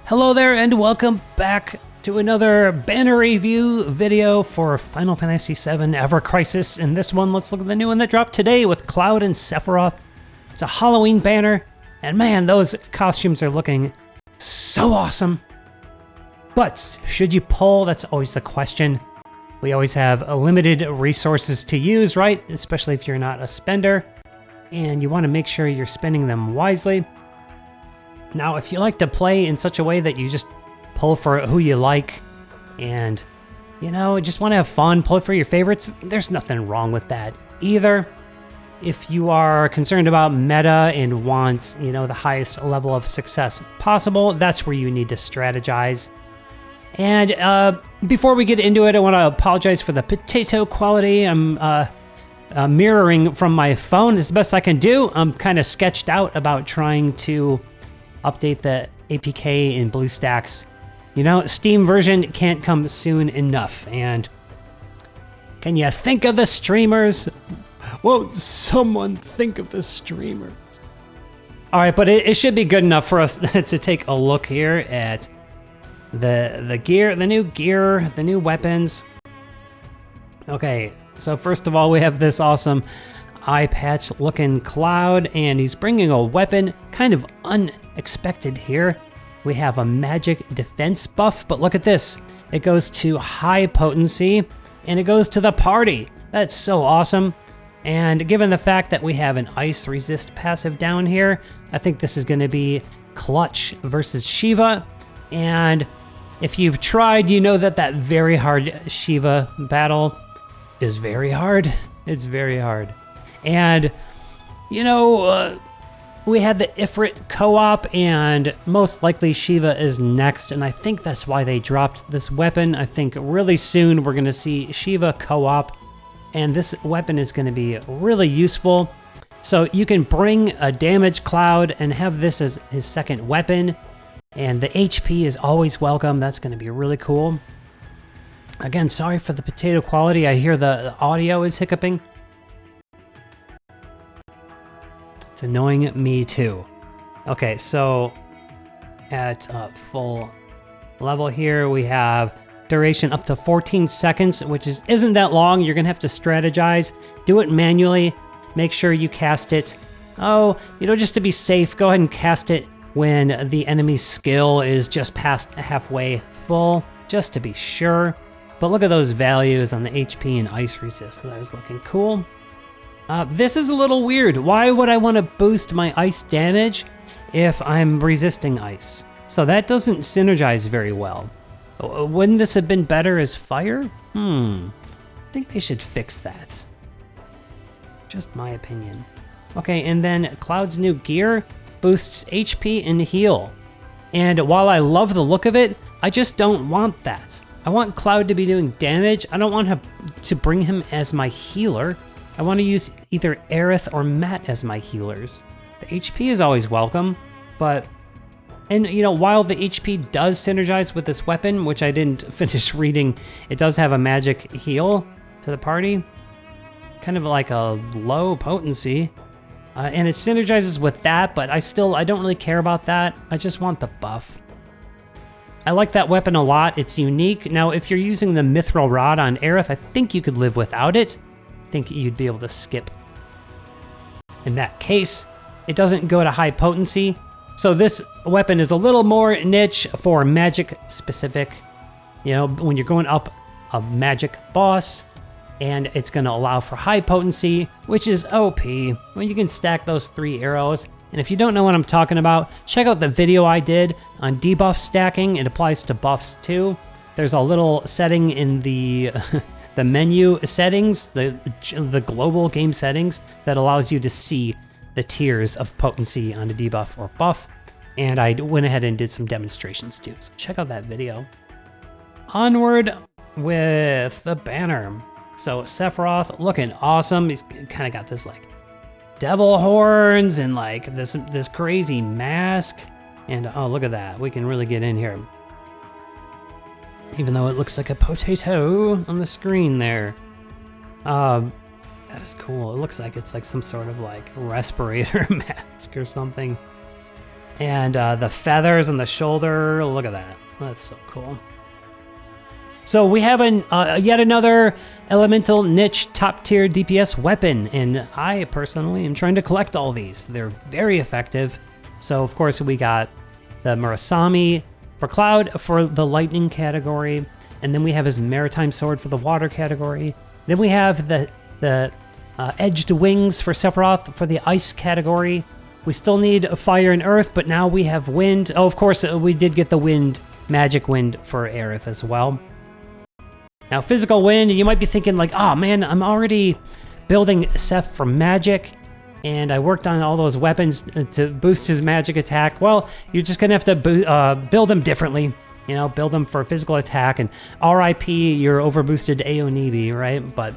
Hello there and welcome back to another banner review video for Final Fantasy VII Ever Crisis. In this one, let's look at the new one that dropped today with Cloud and Sephiroth. It's a Halloween banner, and man, those costumes are looking so awesome. But should you pull? That's always the question. We always have limited resources to use, right? Especially if you're not a spender, and you want to make sure you're spending them wisely. Now, if you like to play in such a way that you just pull for who you like and, you know, just want to have fun, pull for your favorites, there's nothing wrong with that either. If you are concerned about meta and want, you know, the highest level of success possible, that's where you need to strategize. And before we get into it, I want to apologize for the potato quality. I'm mirroring from my phone as best I can do. I'm kind of sketched out about trying to update the APK in BlueStacks. You know, Steam version can't come soon enough. And can you think of the streamers? Won't someone think of the streamers? All right, but it should be good enough for us to take a look here at the gear, the new weapons. Okay, so first of all, we have this awesome eye patch looking Cloud, and he's bringing a weapon kind of unexpected here. We have a magic defense buff, but look at this. It goes to high potency and it goes to the party. That's so awesome. And given the fact that we have an ice resist passive down here, I think this is going to be clutch versus Shiva. And if you've tried, you know that very hard Shiva battle is very hard. It's very hard. And, you know, we had the Ifrit co-op, and most likely Shiva is next, and I think that's why they dropped this weapon. I think really soon we're going to see Shiva co-op, and this weapon is going to be really useful. So you can bring a damage Cloud and have this as his second weapon, and the HP is always welcome. That's going to be really cool. Again, sorry for the potato quality. I hear the audio is hiccuping. It's annoying me too. Okay, so at full level here, we have duration up to 14 seconds, which isn't that long. You're gonna have to strategize. Do it manually. Make sure you cast it. Oh, you know, just to be safe, go ahead and cast it when the enemy's skill is just past halfway full, just to be sure. But look at those values on the HP and ice resist. That is looking cool. This is a little weird. Why would I want to boost my ice damage if I'm resisting ice? So that doesn't synergize very well. Wouldn't this have been better as fire? I think they should fix that. Just my opinion. Okay, and then Cloud's new gear boosts HP and heal. And while I love the look of it, I just don't want that. I want Cloud to be doing damage. I don't want to bring him as my healer. I want to use either Aerith or Matt as my healers. The HP is always welcome, but, and you know, while the HP does synergize with this weapon, which I didn't finish reading, it does have a magic heal to the party, kind of like a low potency, and it synergizes with that, but I don't really care about that. I just want the buff. I like that weapon a lot. It's unique. Now, if you're using the Mithril Rod on Aerith, I think you could live without it. Think you'd be able to skip. In that case, it doesn't go to high potency, so this weapon is a little more niche for magic specific, you know, when you're going up a magic boss, and it's going to allow for high potency, which is OP. When you can stack those 3 arrows. And if you don't know what I'm talking about, check out the video I did on debuff stacking. It applies to buffs too. There's a little setting in the the menu settings, the global game settings, that allows you to see the tiers of potency on a debuff or buff. And I went ahead and did some demonstrations too, so check out that video. Onward with the banner. So Sephiroth looking awesome. He's kind of got this like devil horns and like this crazy mask. And oh, look at that. We can really get in here. Even though it looks like a potato on the screen there. That is cool. It looks like it's like some sort of like respirator mask or something. And the feathers on the shoulder, look at that. That's so cool. So we have yet another elemental niche top tier DPS weapon, and I personally am trying to collect all these. They're very effective. So of course we got the Murasami for Cloud for the lightning category, and then we have his maritime sword for the water category. Then we have the edged wings for Sephiroth for the ice category. We still need fire and earth, but now we have wind. Oh, of course we did get the wind, magic wind for Aerith as well. Now, physical wind, you might be thinking like, oh man, I'm already building Seph for magic, and I worked on all those weapons to boost his magic attack. Well, you're just gonna have to build them differently. You know, build them for physical attack, and RIP your overboosted Aonibi, right? But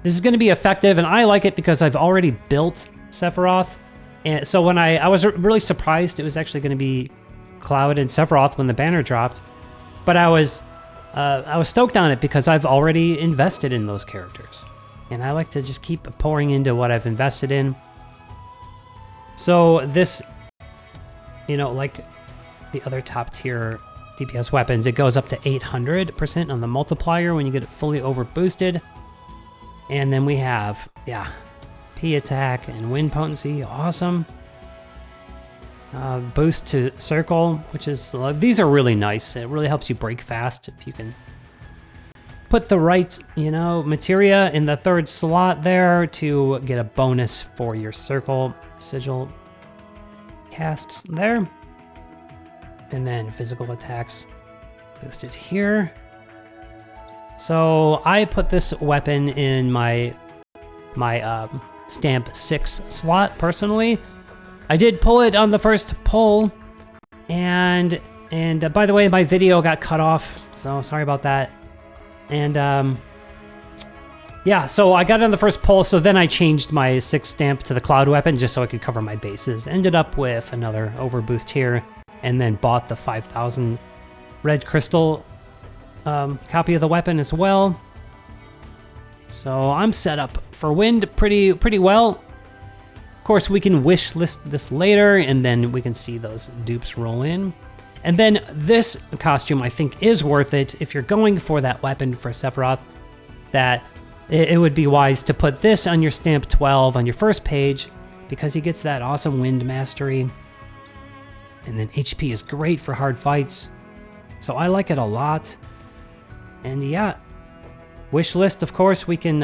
this is gonna be effective, and I like it because I've already built Sephiroth. And so when I was really surprised it was actually gonna be Cloud and Sephiroth when the banner dropped, but I was stoked on it because I've already invested in those characters. And I like to just keep pouring into what I've invested in. So this, you know, like the other top tier DPS weapons, it goes up to 800% on the multiplier when you get it fully over boosted. And then we have, yeah, P attack and wind potency, awesome. Boost to circle, which is, these are really nice. It really helps you break fast if you can put the right, you know, materia in the third slot there to get a bonus for your circle sigil casts there. And then physical attacks boosted here. So I put this weapon in my stamp 6 slot personally. I did pull it on the first pull, and by the way, my video got cut off, so sorry about that. And yeah, so I got it on the first pull, so then I changed my 6 stamp to the Cloud weapon just so I could cover my bases. Ended up with another overboost here, and then bought the 5,000 red crystal copy of the weapon as well. So I'm set up for wind pretty well. Of course, we can wish list this later, and then we can see those dupes roll in. And then this costume, I think, is worth it if you're going for that weapon for Sephiroth, that it would be wise to put this on your stamp 12 on your first page, because he gets that awesome wind mastery. And then HP is great for hard fights. So I like it a lot. And yeah, wish list, of course, we can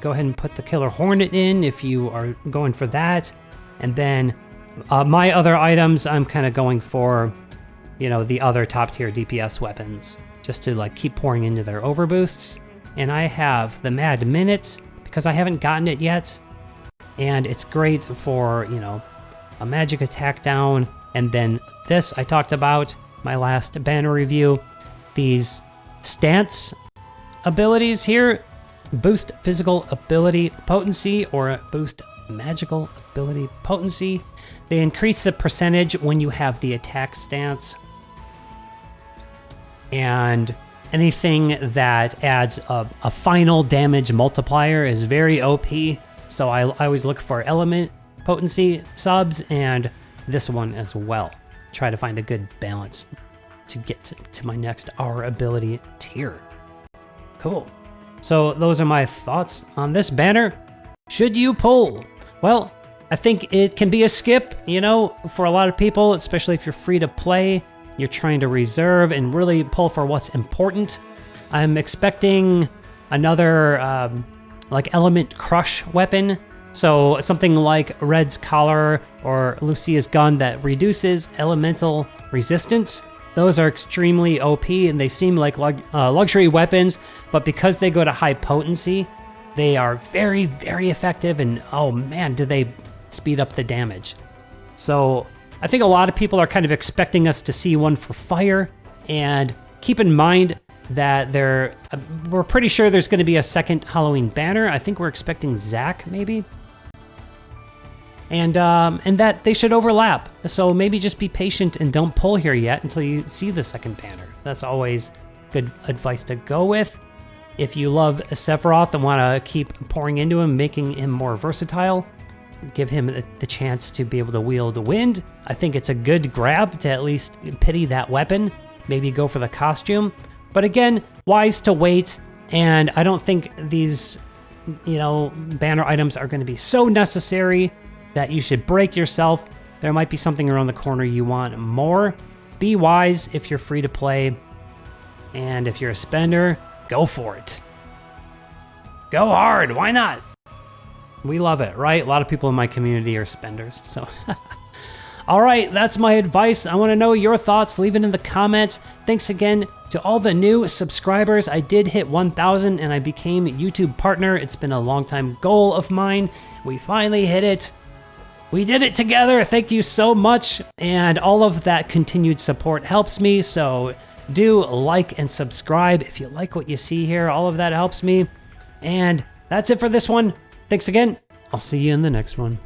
go ahead and put the Killer Hornet in if you are going for that. And then my other items, I'm kind of going for, you know, the other top tier DPS weapons, just to like keep pouring into their overboosts. And I have the Mad Minutes because I haven't gotten it yet. And it's great for, you know, a magic attack down. And then this I talked about, my last banner review, these stance abilities here. Boost physical ability potency or boost magical ability potency. They increase the percentage when you have the attack stance. And anything that adds a final damage multiplier is very OP. So I always look for element potency subs and this one as well. Try to find a good balance to get to my next R ability tier. Cool. So those are my thoughts on this banner. Should you pull? Well, I think it can be a skip, you know, for a lot of people, especially if you're free to play, you're trying to reserve and really pull for what's important. I'm expecting another like element crush weapon. So something like Red's collar or Lucia's gun that reduces elemental resistance. Those are extremely OP, and they seem like luxury weapons, but because they go to high potency, they are very, very effective, and oh man, do they speed up the damage. So I think a lot of people are kind of expecting us to see one for fire, and keep in mind that we're pretty sure there's going to be a second Halloween banner. I think we're expecting Zack, maybe. And that they should overlap. So maybe just be patient and don't pull here yet until you see the second banner. That's always good advice to go with. If you love Sephiroth and want to keep pouring into him, making him more versatile, give him the chance to be able to wield wind. I think it's a good grab to at least pity that weapon, maybe go for the costume. But again, wise to wait, and I don't think these, banner items are going to be so necessary that you should break yourself. There might be something around the corner you want more. Be wise if you're free to play, and if you're a spender, go for it. Go hard, why not? We love it, right? A lot of people in my community are spenders, so. All right, that's my advice. I want to know your thoughts. Leave it in the comments. Thanks again to all the new subscribers. I did hit 1,000 and I became a YouTube partner. It's been a long time goal of mine. We finally hit it. We did it together. Thank you so much. And all of that continued support helps me. So do like and subscribe if you like what you see here. All of that helps me. And that's it for this one. Thanks again. I'll see you in the next one.